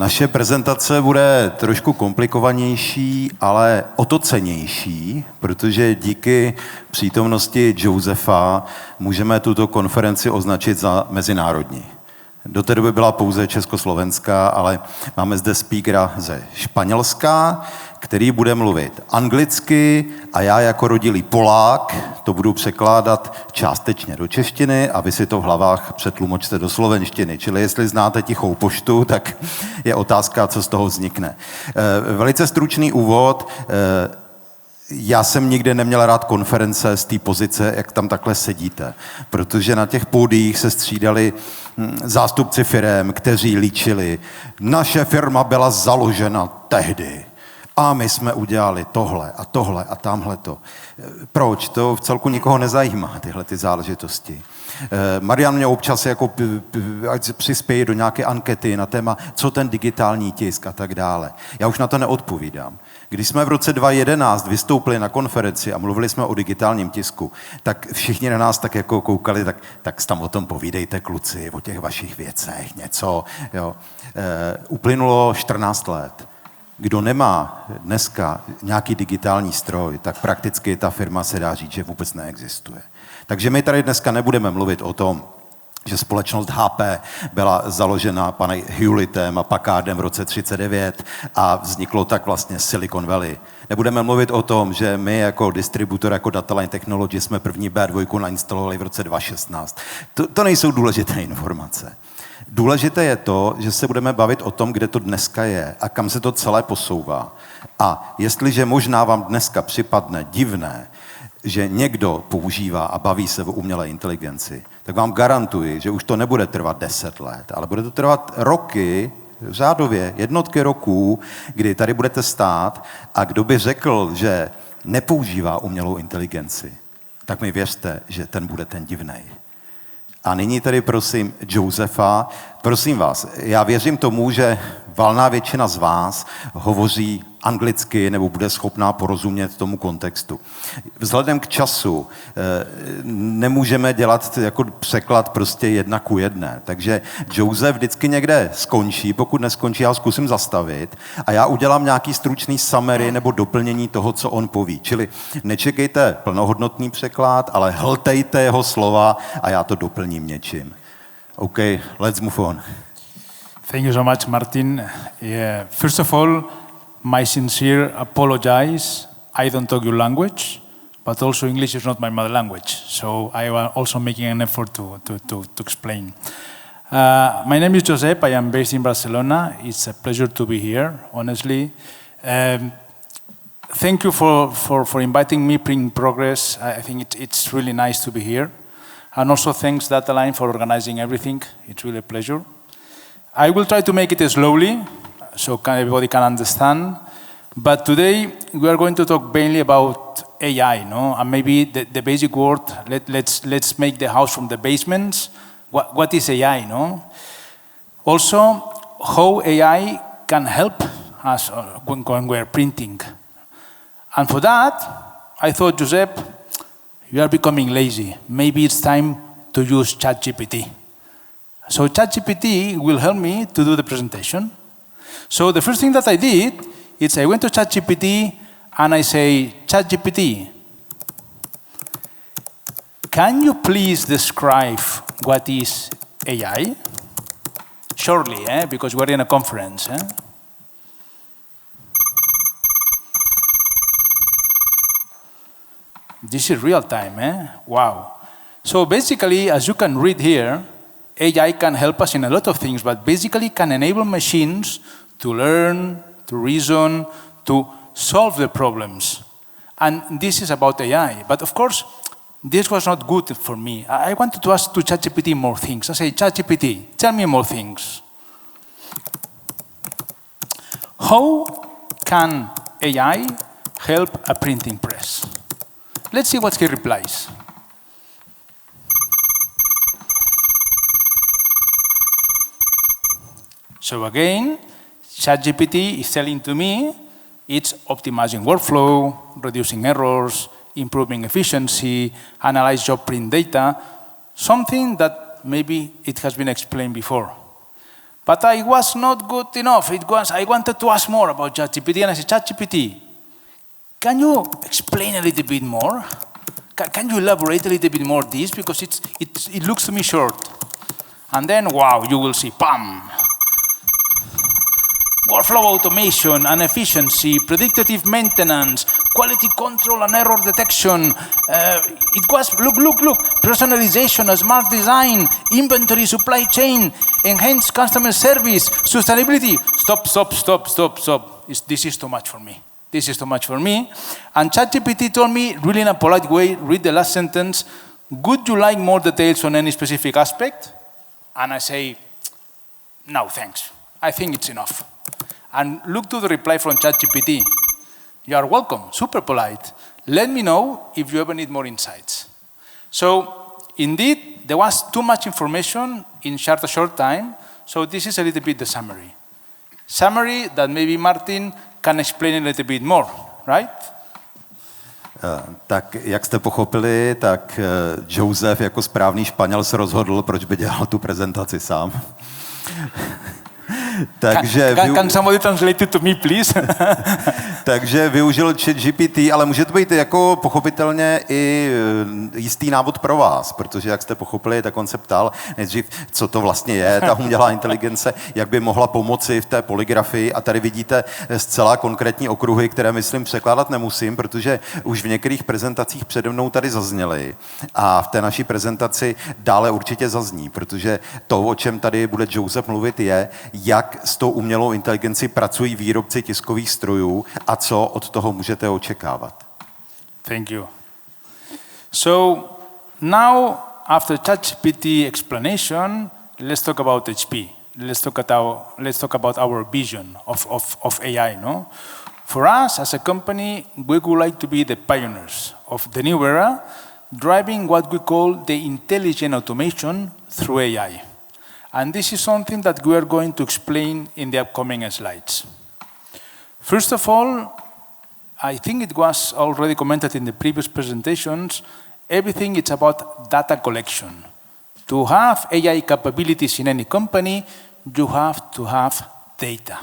Naše prezentace bude trošku komplikovanější, ale o to cennější, protože díky přítomnosti Josefa můžeme tuto konferenci označit za mezinárodní. Do té doby byla pouze československá, ale máme zde speakera ze Španělska, který bude mluvit anglicky a já jako rodilý Polák to budu překládat částečně do češtiny a vy si to v hlavách přetlumočte do slovenštiny. Čili jestli znáte Tichou poštu, tak je otázka, co z toho vznikne. Velice stručný úvod. Já jsem nikdy neměl rád konference z té pozice, jak tam takhle sedíte, protože na těch pódiích se střídali zástupci firem, kteří líčili, naše firma byla založena tehdy a my jsme udělali tohle a tamhleto. Proč? To v celku nikoho nezajímá, tyhle ty záležitosti. Marian mě občas jako přispěje do nějaké ankety na téma, co ten digitální tisk a tak dále. Já už na to neodpovídám. Když jsme v roce 2011 vystoupili na konferenci a mluvili jsme o digitálním tisku, tak všichni na nás tak jako koukali, tak tam o tom povídejte, kluci, o těch vašich věcech, něco. Jo. Uplynulo 14 let. Kdo nemá dneska nějaký digitální stroj, tak prakticky ta firma se dá říct, že vůbec neexistuje. Takže my tady dneska nebudeme mluvit o tom, že společnost HP byla založena panem Hewlettem a Packardem v roce 1939 a vzniklo tak vlastně Silicon Valley. Nebudeme mluvit o tom, že my jako distributor, jako Dataline Technology jsme první B2 nainstalovali v roce 2016. To nejsou důležité informace. Důležité je to, že se budeme bavit o tom, kde to dneska je a kam se to celé posouvá. A jestliže možná vám dneska připadne divné, že někdo používá a baví se o umělé inteligenci, tak vám garantuji, že už to nebude trvat 10 let, ale bude to trvat roky, řádově jednotky roků, kdy tady budete stát a kdo by řekl, že nepoužívá umělou inteligenci, tak mi věřte, že ten bude ten divnej. A nyní tedy prosím Josefa, prosím vás, já věřím tomu, že valná většina z vás hovoří anglicky nebo bude schopná porozumět tomu kontextu. Vzhledem k času nemůžeme dělat jako překlad prostě 1:1. Takže Josef vždycky někde skončí, pokud neskončí, já ho zkusím zastavit a já udělám nějaký stručný summary nebo doplnění toho, co on poví. Čili nečekejte plnohodnotný překlad, ale hltejte jeho slova a já to doplním něčím. OK, let's move on. Thank you so much, Martin. First of all, my sincere apologize. I don't talk your language, but also English is not my mother language. So I am also making an effort to explain. My name is Josep. I am based in Barcelona. It's a pleasure to be here, honestly. Thank you for inviting me, PRINTPROGRESS. I think it's really nice to be here. And also thanks Dataline for organizing everything. It's really a pleasure. I will try to make it slowly, so everybody can understand. But today we are going to talk mainly about AI, no? And maybe the basic word. Let's make the house from the basements. What is AI, no? Also, how AI can help us when we're printing. And for that, I thought, Josep, you are becoming lazy. Maybe it's time to use ChatGPT. So ChatGPT will help me to do the presentation. So the first thing that I did is I went to ChatGPT and I say, ChatGPT, can you please describe what is AI? Shortly, because we're in a conference. This is real time, Wow. So basically, as you can read here, AI can help us in a lot of things, but basically can enable machines to learn, to reason, to solve the problems. And this is about AI. But of course, this was not good for me. I wanted to ask to ChatGPT more things. I say, ChatGPT, tell me more things. How can AI help a printing press? Let's see what he replies. So again, ChatGPT is telling to me it's optimizing workflow, reducing errors, improving efficiency, analyze job print data, something that maybe it has been explained before. But I was not good enough. I wanted to ask more about ChatGPT, and I said, ChatGPT, can you explain a little bit more? Can you elaborate a little bit more this? Because it looks to me short. And then, wow, you will see, bam! Workflow automation and efficiency, predictive maintenance, quality control and error detection. It was, look, personalization, smart design, inventory, supply chain, enhanced customer service, sustainability. Stop. This is too much for me. This is too much for me. And ChatGPT told me, really in a polite way, read the last sentence, would you like more details on any specific aspect? And I say, no, thanks. I think it's enough. And look to the reply from ChatGPT. You are welcome, super polite. Let me know if you ever need more insights. So, indeed, there was too much information in a short time, so this is a little bit the summary. Summary that maybe Martin can explain a little bit more, right? Tak jak jste pochopili, tak Josep jako správný Španěl se rozhodl, proč by dělal tu prezentaci sám. Takže can somebody translate it to me, please? Takže využil ChatGPT, ale může to být jako pochopitelně i jistý návod pro vás, protože jak jste pochopili, tak on se ptal nejdřív, co to vlastně je, ta umělá inteligence, jak by mohla pomoci v té polygrafii. A tady vidíte zcela konkrétní okruhy, které, myslím, překládat nemusím, protože už v některých prezentacích přede mnou tady zazněly. A v té naší prezentaci dále určitě zazní, protože to, o čem tady bude Josep mluvit, je, jak s tou umělou inteligencí pracují výrobci tiskových strojů a co od toho můžete očekávat. Thank you. So now, after ChatGPT explanation, let's talk about HP. Let's talk about our vision of AI. No? For us as a company, we would like to be the pioneers of the new era, driving what we call the intelligent automation through AI. And this is something that we are going to explain in the upcoming slides. First of all, I think it was already commented in the previous presentations, everything is about data collection. To have AI capabilities in any company, you have to have data.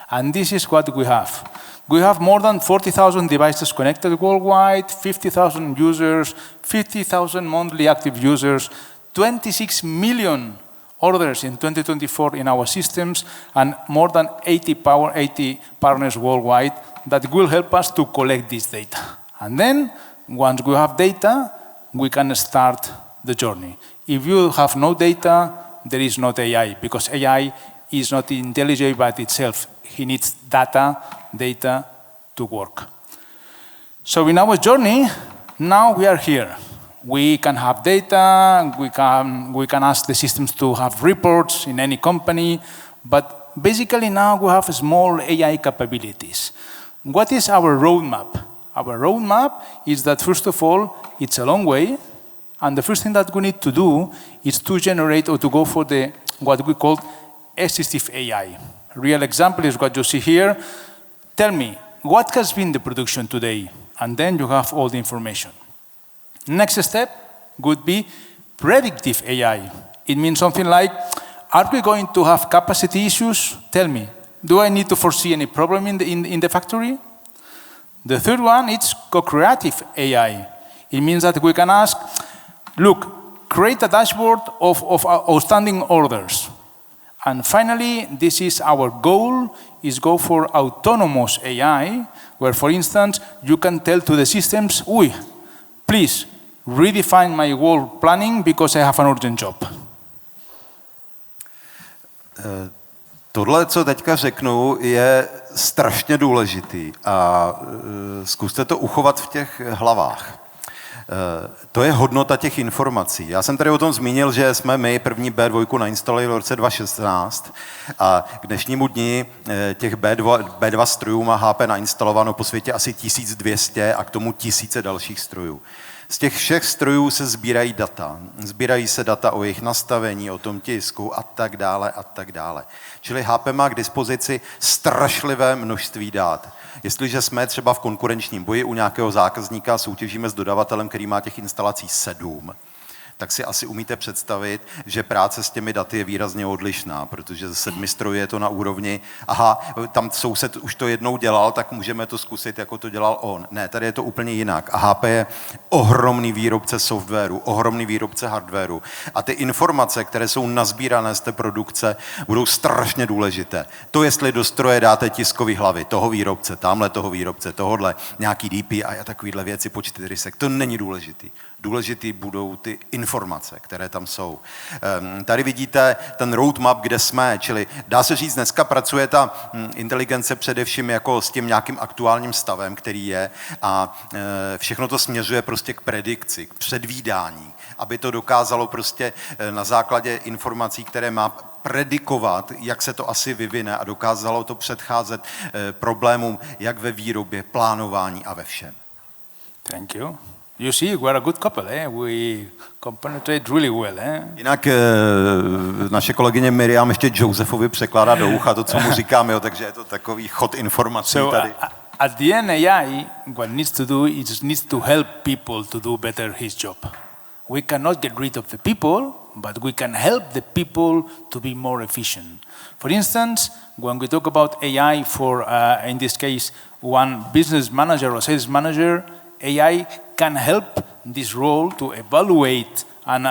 And this is what we have. We have more than 40,000 devices connected worldwide, 50,000 users, 50,000 monthly active users, 26 million orders in 2024 in our systems, and more than 80 partners worldwide that will help us to collect this data. And then, once we have data, we can start the journey. If you have no data, there is not AI, because AI is not intelligent by itself. He needs data to work. So in our journey, now we are here. We can have data, we can ask the systems to have reports in any company, but basically now we have small AI capabilities. What is our roadmap? Our roadmap is that, first of all, it's a long way, and the first thing that we need to do is to generate or to go for what we call assistive AI. A real example is what you see here. Tell me, what has been the production today? And then you have all the information. Next step would be predictive AI. It means something like, are we going to have capacity issues? Tell me, do I need to foresee any problem in the factory? The third one is co-creative AI. It means that we can ask, look, create a dashboard of outstanding orders. And finally, this is our goal, is go for autonomous AI, where, for instance, you can tell to the systems, please redefine my world planning because I have an urgent job. Tohle, co teďka řeknu, je strašně důležitý a zkuste to uchovat v těch hlavách. To je hodnota těch informací. Já jsem tady o tom zmínil, že jsme my první B2 nainstalovali v roce 2016 a k dnešnímu dni těch B2 strojů má HP nainstalováno po světě asi 1200 a k tomu tisíce dalších strojů. Z těch všech strojů se sbírají data. Sbírají se data o jejich nastavení, o tom tisku a tak dále a tak dále. Čili HP má k dispozici strašlivé množství dat. Jestliže jsme třeba v konkurenčním boji u nějakého zákazníka, soutěžíme s dodavatelem, který má těch instalací 7, tak si asi umíte představit, že práce s těmi daty je výrazně odlišná, protože ze 7 strojů je to na úrovni, aha, tam soused už to jednou dělal, tak můžeme to zkusit, jako to dělal on. Ne, tady je to úplně jinak. A HP je ohromný výrobce softwaru, ohromný výrobce hardwaru. A ty informace, které jsou nazbírané z té produkce, budou strašně důležité. To, jestli do stroje dáte tiskový hlavy toho výrobce, tamhle toho výrobce, tohodle, nějaký DPI a takovýhle věci, počty rysek, to není důležitý. Důležitý budou ty informace, které tam jsou. Tady vidíte ten roadmap, kde jsme, čili dá se říct, dneska pracuje ta inteligence především jako s tím nějakým aktuálním stavem, který je a všechno to směřuje prostě k predikci, k předvídání, aby to dokázalo prostě na základě informací, které má predikovat, jak se to asi vyvine a dokázalo to předcházet problémům jak ve výrobě, plánování a ve všem. Thank you. You see, we're a good couple, eh? We compenetrate really well, eh? Jinak naše kolegyně Miriam ještě Josefovi překládá do ucha to, co mu říkáme, takže je to takový chod informací tady. At the end, AI, what needs to do is needs to help people to do better his job. We cannot get rid of the people, but we can help the people to be more efficient. For instance, when we talk about AI for, in this case, one business manager or sales manager, AI can help this role to evaluate and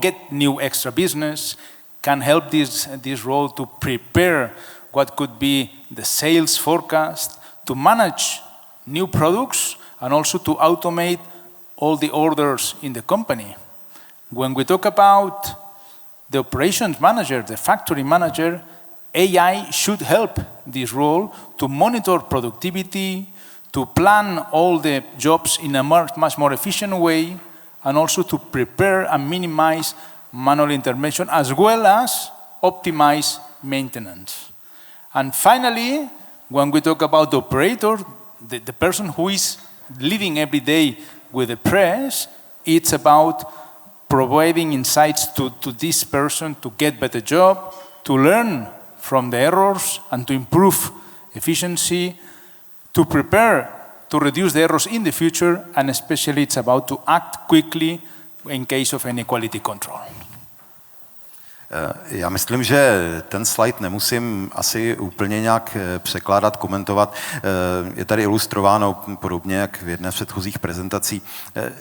get new extra business, can help this role to prepare what could be the sales forecast, to manage new products, and also to automate all the orders in the company. When we talk about the operations manager, the factory manager, AI should help this role to monitor productivity, to plan all the jobs in a much more efficient way, and also to prepare and minimize manual intervention, as well as optimize maintenance. And finally, when we talk about the operator, the person who is living every day with the press, it's about providing insights to this person to get better job, to learn from the errors and to improve efficiency, to prepare to reduce the errors in the future, and especially it's about to act quickly in case of any quality control. Já myslím, že ten slide nemusím asi úplně nějak překládat, komentovat. Je tady ilustrováno podobně, jak v jedné z předchozích prezentací,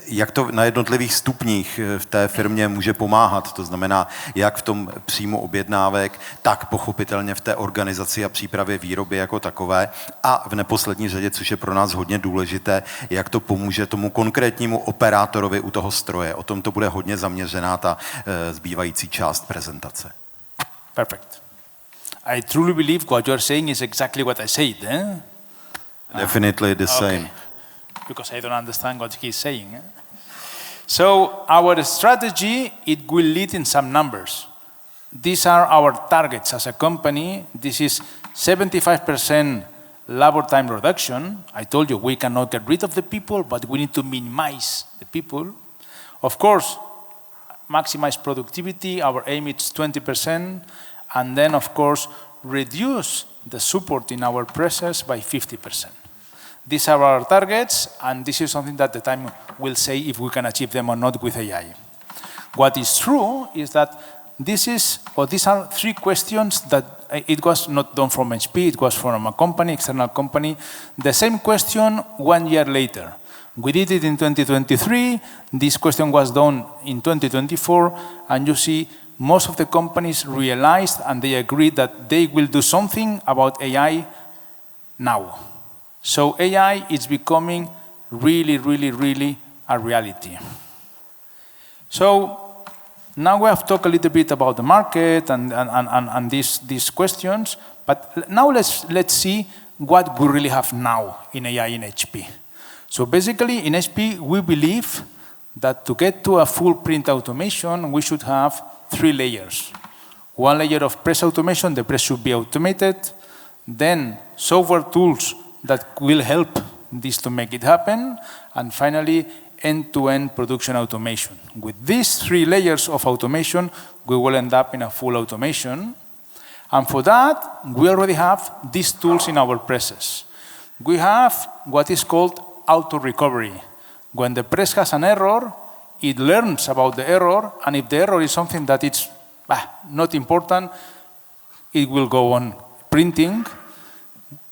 jak to na jednotlivých stupních v té firmě může pomáhat. To znamená, jak v tom příjmu objednávek, tak pochopitelně v té organizaci a přípravě výroby jako takové. A v neposlední řadě, což je pro nás hodně důležité, jak to pomůže tomu konkrétnímu operátorovi u toho stroje. O tom to bude hodně zaměřená ta zbývající část prezentace. Perfect. I truly believe what you are saying is exactly what I said. Eh? Definitely the same. Because I don't understand what he's saying. Eh? So our strategy, it will lead in some numbers. These are our targets as a company. This is 75% labor time reduction. I told you we cannot get rid of the people, but we need to minimize the people. Of course, maximize productivity, our aim is 20%, and then of course reduce the support in our presses by 50%. These are our targets, and this is something that the time will say if we can achieve them or not with AI. What is true is that these are 3 questions that it was not done from HP, it was from a company, external company, the same question 1 year later. We did it in 2023, this question was done in 2024, and you see most of the companies realized and they agreed that they will do something about AI now. So AI is becoming really, really, really a reality. So now we have talked a little bit about the market and these questions, but now let's see what we really have now in AI in HP. So basically, in HP, we believe that to get to a full print automation, we should have 3 layers. 1 layer of press automation, the press should be automated. Then software tools that will help this to make it happen. And finally, end-to-end production automation. With these 3 layers of automation, we will end up in a full automation. And for that, we already have these tools in our presses. We have what is called auto-recovery. When the press has an error, it learns about the error, and if the error is something that it's not important, it will go on printing.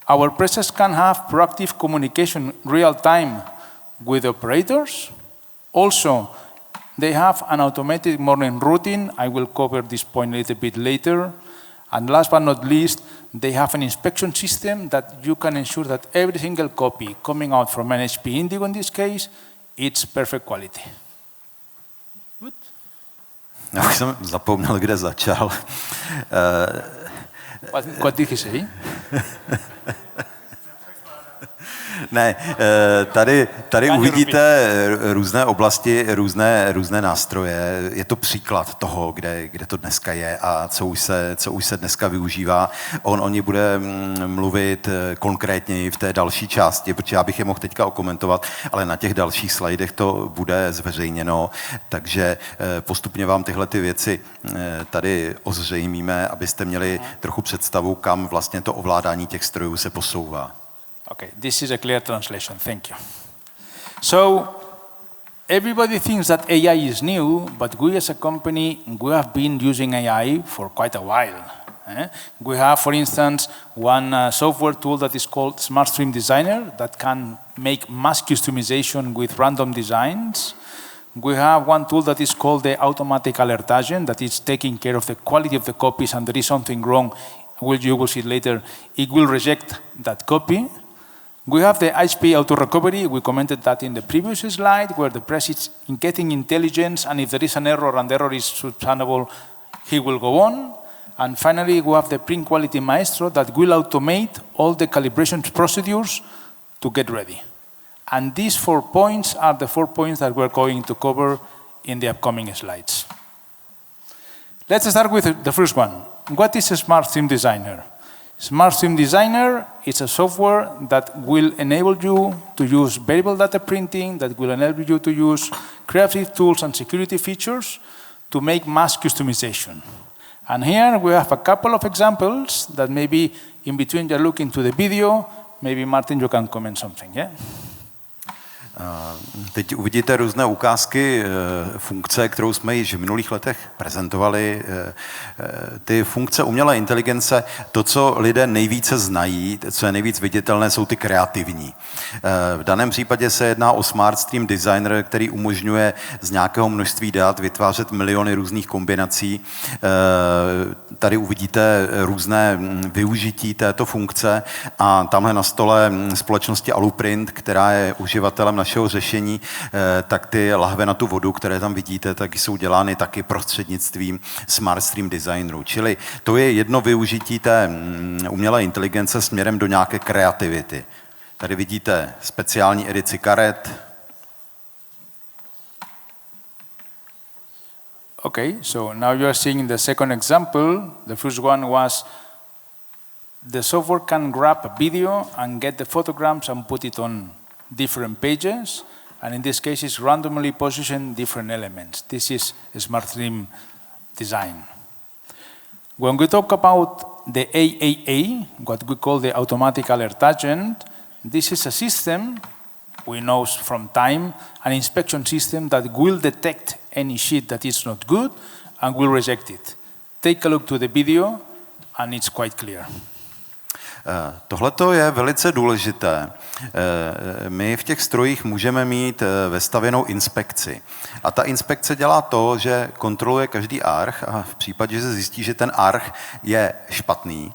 Our presses can have proactive communication real time with operators. Also, they have an automated morning routine. I will cover this point a little bit later. And last but not least, they have an inspection system that you can ensure that every single copy coming out from NHP Indigo in this case, it's perfect quality. Good. Já už jsem zapomněl, kde začal. What did he say? Ne, tady uvidíte různé oblasti, různé nástroje. Je to příklad toho, kde to dneska je a co už se dneska využívá. On o ní bude mluvit konkrétněji v té další části, protože já bych je mohl teďka okomentovat, ale na těch dalších slajdech to bude zveřejněno, takže postupně vám tyhle ty věci tady ozřejmíme, abyste měli trochu představu, kam vlastně to ovládání těch strojů se posouvá. Okay, this is a clear translation. Thank you. So, everybody thinks that AI is new, but we as a company, we have been using AI for quite a while. We have, for instance, one software tool that is called SmartStream Designer that can make mass customization with random designs. We have one tool that is called the automatic alert agent that is taking care of the quality of the copies, and there is something wrong, you will see it later, it will reject that copy. We have the HP auto recovery. We commented that in the previous slide, where the press is getting intelligence, and if there is an error and the error is substantiable, he will go on. And finally, we have the print quality maestro that will automate all the calibration procedures to get ready. And these 4 points are the 4 points that we're going to cover in the upcoming slides. Let's start with the first one. What is a SmartStream Designer? SmartStream Designer is a software that will enable you to use variable data printing, that will enable you to use creative tools and security features to make mass customization. And here we have a couple of examples that maybe in between you're looking to the video, maybe Martin, you can comment something, yeah? Teď uvidíte různé ukázky funkce, kterou jsme již v minulých letech prezentovali. Ty funkce umělé inteligence, to, co lidé nejvíce znají, co je nejvíc viditelné, jsou ty kreativní. V daném případě se jedná o SmartStream Designer, který umožňuje z nějakého množství dat vytvářet miliony různých kombinací. Tady uvidíte různé využití této funkce a tamhle na stole společnosti Aluprint, která je uživatelem našeho řešení, tak ty lahve na tu vodu, které tam vidíte, tak jsou dělány taky prostřednictvím SmartStream Designeru. Čili to je jedno využití té umělé inteligence směrem do nějaké kreativity. Tady vidíte speciální edici karet. Okay, so now you are seeing the second example. The first one was the software can grab a video and get the photograms and put it on different pages, and in this case it's randomly position different elements. This is a SmartStream design. When we talk about the AAA, what we call the automatic alert agent, this is a system we know from time, an inspection system that will detect any sheet that is not good and will reject it. Take a look to the video and it's quite clear. Tohleto je velice důležité. My v těch strojích můžeme mít vestavěnou inspekci. A ta inspekce dělá to, že kontroluje každý arch a v případě, že se zjistí, že ten arch je špatný,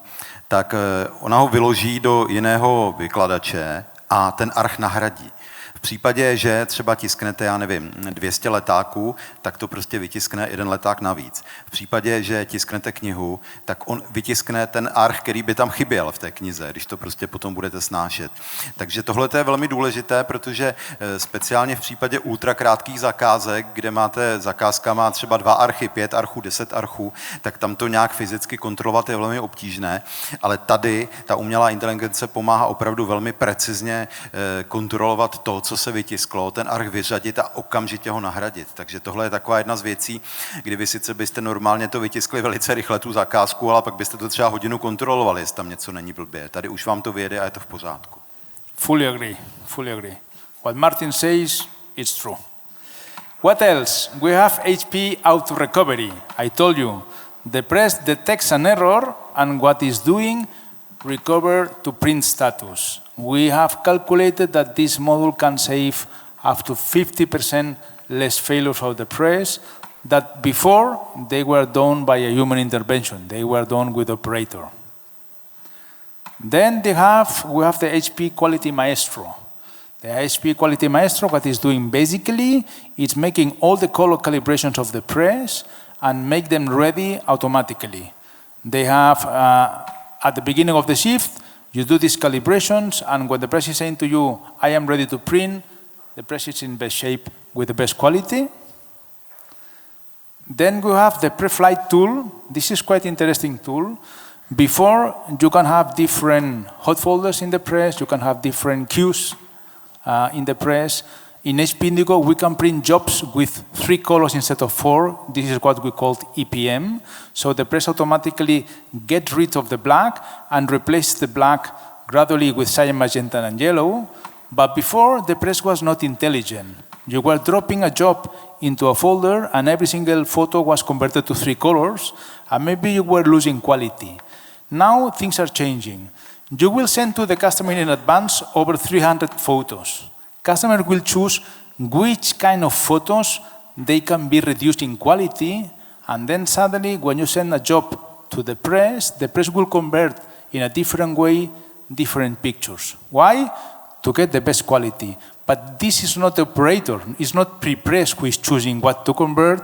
tak ona ho vyloží do jiného vykladače a ten arch nahradí. V případě, že třeba tisknete, já nevím, 200 letáků, tak to prostě vytiskne jeden leták navíc. V případě, že tisknete knihu, tak on vytiskne ten arch, který by tam chyběl v té knize, když to prostě potom budete snášet. Takže tohle je velmi důležité, protože speciálně v případě ultrakrátkých zakázek, kde máte zakázka má třeba 2 archy, 5 archů, 10 archů, tak tam to nějak fyzicky kontrolovat je velmi obtížné, ale tady ta umělá inteligence pomáhá opravdu velmi precizně kontrolovat to, co se vytisklo, ten arch vyřadit a okamžitě ho nahradit. Takže tohle je taková jedna z věcí, kdy vy sice byste normálně to vytiskli velice rychle tu zakázku, ale pak byste to třeba hodinu kontrolovali, jestli tam něco není blbě. Tady už vám to vyjede a je to v pořádku. Fully agree, fully agree. What Martin says, it's true. What else? We have HP auto recovery. I told you, the press detects an error and what is doing, recover to print status. We have calculated that this module can save up to 50% less failures of the press that before they were done by a human intervention. They were done with operator. Then we have the HP Quality Maestro. The HP Quality Maestro, what it's doing basically, it's making all the color calibrations of the press and make them ready automatically. They have, at the beginning of the shift, you do these calibrations, and when the press is saying to you, I am ready to print, the press is in best shape with the best quality. Then we have the pre-flight tool. This is quite interesting tool. Before, you can have different hot folders in the press, you can have different queues in the press. In HP Indigo, we can print jobs with 3 colors instead of 4. This is what we call EPM. So the press automatically gets rid of the black and replaces the black gradually with cyan, magenta, and yellow. But before, the press was not intelligent. You were dropping a job into a folder, and every single photo was converted to 3 colors, and maybe you were losing quality. Now things are changing. You will send to the customer in advance over 300 photos. Customer will choose which kind of photos they can be reduced in quality, and then suddenly when you send a job to the press will convert in a different way different pictures. Why? To get the best quality. But this is not the operator, it's not pre-press who is choosing what to convert,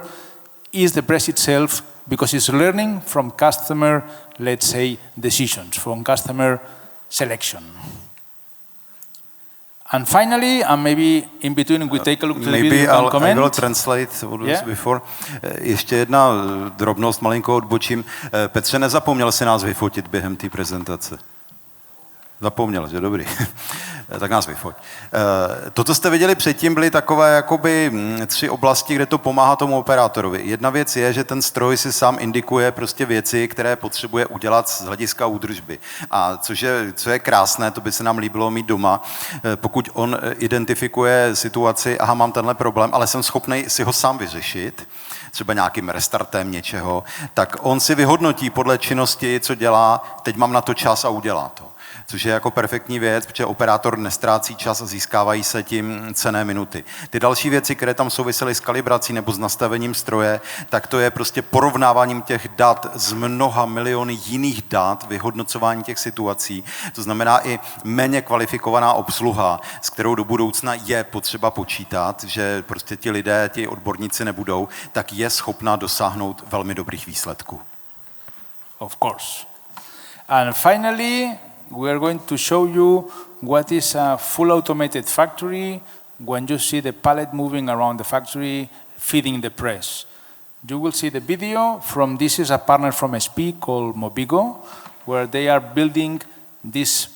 it's the press itself, because it's learning from customer, let's say, decisions, from customer selection. And finally, and maybe in between we take a look to the video and comment. I will translate what was before. Ještě jedna drobnost, malinko odbočím. Petře, nezapomněl si nás vyfotit během té prezentace? Zapomněl, že dobrý. Tak nás vyfoť. To, co jste viděli předtím, byly takové jakoby 3 oblasti, kde to pomáhá tomu operátorovi. Jedna věc je, že ten stroj si sám indikuje prostě věci, které potřebuje udělat z hlediska údržby. A co je krásné, to by se nám líbilo mít doma, pokud on identifikuje situaci, aha, mám tenhle problém, ale jsem schopný si ho sám vyřešit, třeba nějakým restartem něčeho, tak on si vyhodnotí podle činnosti, co dělá, teď mám na to čas a udělá to. Což je jako perfektní věc, protože operátor nestrácí čas a získávají se tím cenné minuty. Ty další věci, které tam souvisely s kalibrací nebo s nastavením stroje, tak to je prostě porovnáváním těch dat z mnoha miliony jiných dat, vyhodnocování těch situací. To znamená i méně kvalifikovaná obsluha, s kterou do budoucna je potřeba počítat, že prostě ti lidé, ti odborníci nebudou, tak je schopná dosáhnout velmi dobrých výsledků. Of course. And finally, we are going to show you what is a full automated factory when you see the pallet moving around the factory, feeding the press. You will see the video from, this is a partner from SP called Mobigo, where they are building this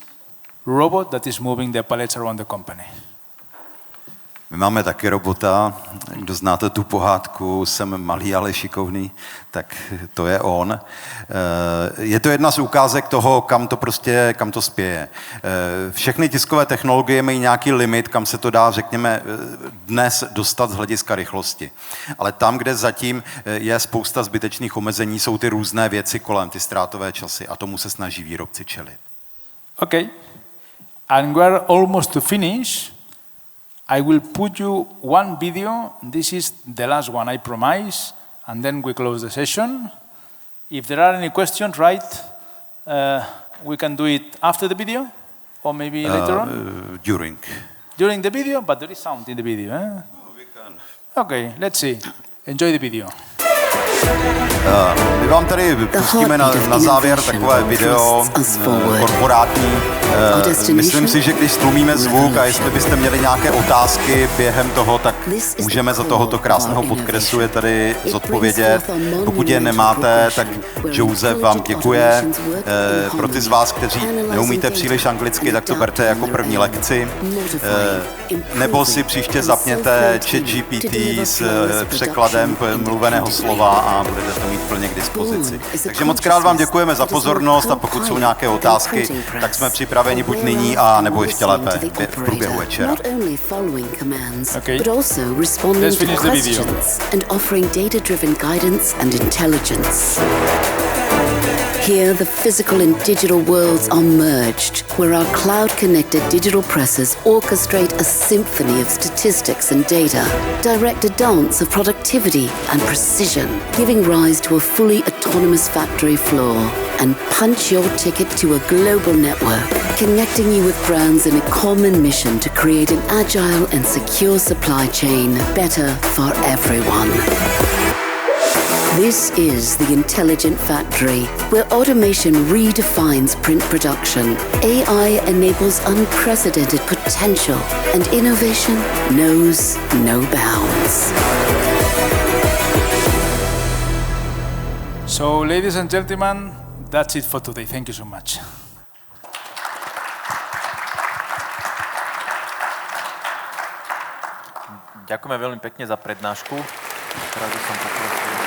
robot that is moving the pallets around the company. My máme taky robota, kdo znáte tu pohádku, jsem malý, ale šikovný, tak to je on. Je to jedna z ukázek toho, kam to spěje. Všechny tiskové technologie mají nějaký limit, kam se to dá, řekněme, dnes dostat z hlediska rychlosti. Ale tam, kde zatím je spousta zbytečných omezení, jsou ty různé věci kolem, ty ztrátové časy, a tomu se snaží výrobci čelit. Okay. And we are almost to finish. I will put you one video. This is the last one, I promise, and then we close the session. If there are any questions, right, we can do it after the video, or maybe later on? During. During the video, but there is sound in the video. Eh? We can. Okay, let's see. Enjoy the video. My vám tady pustíme na závěr takové video korporátní. Myslím si, že když stlumíme zvuk a jestli byste měli nějaké otázky během toho, tak můžeme za tohoto krásného podkresu je tady zodpovědět. Pokud je nemáte, tak Josep vám děkuje. Pro ty z vás, kteří neumíte příliš anglicky, tak to berte jako první lekci. Nebo si příště zapněte ChatGPT s překladem mluveného slova a budete to mít plně k dispozici. Takže moc krát vám děkujeme za pozornost a pokud jsou nějaké otázky, tak jsme připraveni připraveni buď nyní, a nebo ještě lépe v průběhu večera. Okay. But also responding Let's to finish the video. questions and offering data-driven guidance and intelligence. Here, the physical and digital worlds are merged, where our cloud-connected digital presses orchestrate a symphony of statistics and data, direct a dance of productivity and precision, giving rise to a fully autonomous factory floor, and punch your ticket to a global network, connecting you with brands in a common mission to create an agile and secure supply chain better for everyone. This is the Intelligent Factory, where automation redefines print production, AI enables unprecedented potential, and innovation knows no bounds. So, ladies and gentlemen, that's it for today. Thank you so much. Ďakujeme veľmi pekne za prednášku. Teraz by som poprosil